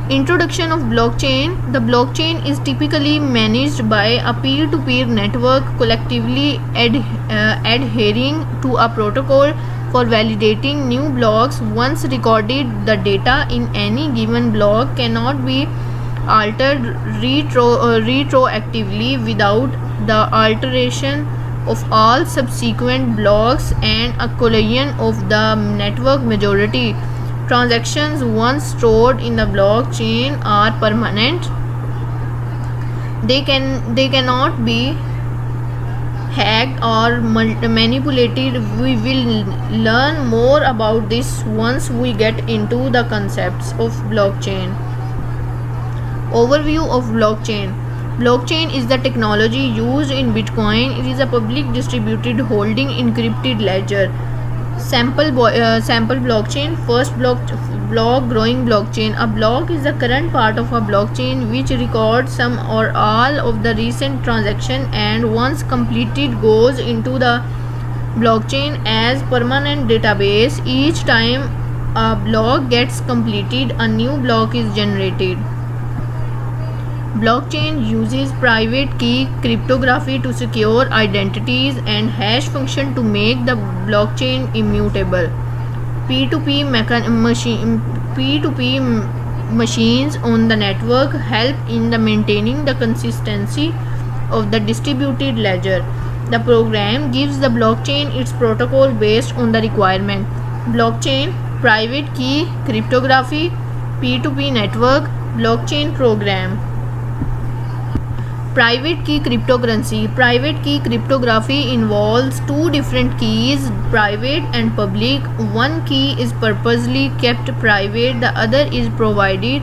Introduction of blockchain. The blockchain is typically managed by a peer-to-peer network collectively adhering to a protocol for validating new blocks. Once recorded, the data in any given block cannot be altered retroactively without the alteration of all subsequent blocks and a collision of the network majority. Transactions once stored in the blockchain are permanent. They cannot be hacked or manipulated. We will learn more about this once we get into the concepts of blockchain. Overview of blockchain. Blockchain is the technology used in Bitcoin. It is a public distributed holding encrypted ledger. Sample blockchain. First block growing blockchain. A block is the current part of a blockchain which records some or all of the recent transaction and once completed goes into the blockchain as permanent database. Each time a block gets completed, a new block is generated. Blockchain uses private key cryptography to secure identities and hash function to make the blockchain immutable. P2p machines on the network help in the maintaining the consistency of the distributed ledger. The program gives the blockchain its protocol based on the requirement. Blockchain, private key cryptography, P2p network, blockchain program. Private key cryptocurrency. Private key cryptography involves two different keys, private and public. One key is purposely kept private, the other is provided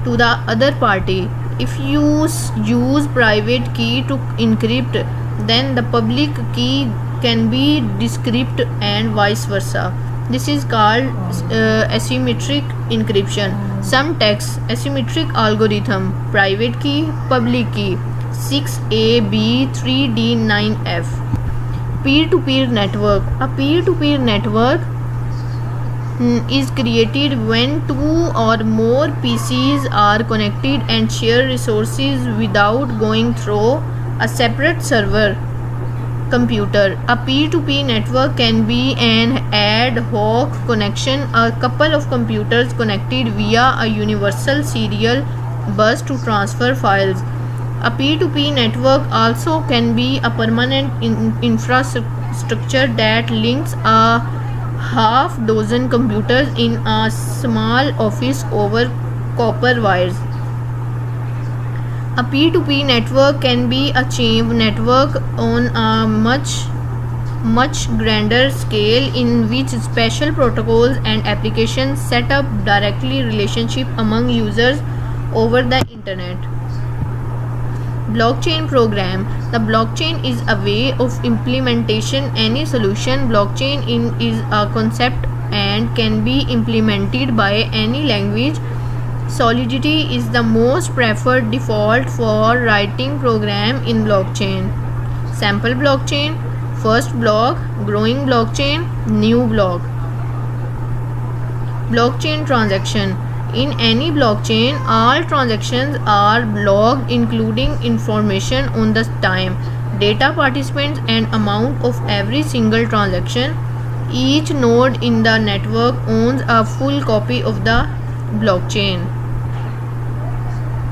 to the other party. If you use private key to encrypt, then the public key can be decrypted and vice versa. This is called asymmetric encryption. Some text asymmetric algorithm. Private key, public key. 6A, B, 3D, 9F. Peer-to-peer network. A peer-to-peer network is created when two or more PCs are connected and share resources without going through a separate server computer. A P2P network can be an ad hoc connection, a couple of computers connected via a universal serial bus to transfer files. A P2P network also can be a permanent infrastructure that links a half dozen computers in a small office over copper wires. A P2P network can be a chain network on a much grander scale in which special protocols and applications set up directly relationship among users over the internet. Blockchain program. The blockchain is a way of implementation any solution. Blockchain is a concept and can be implemented by any language. Solidity is the most preferred default for writing program in blockchain. Sample blockchain. First block, growing blockchain, new block. Blockchain transaction. In any blockchain, all transactions are logged, including information on the time, data, participants, and amount of every single transaction. Each node in the network owns a full copy of the blockchain.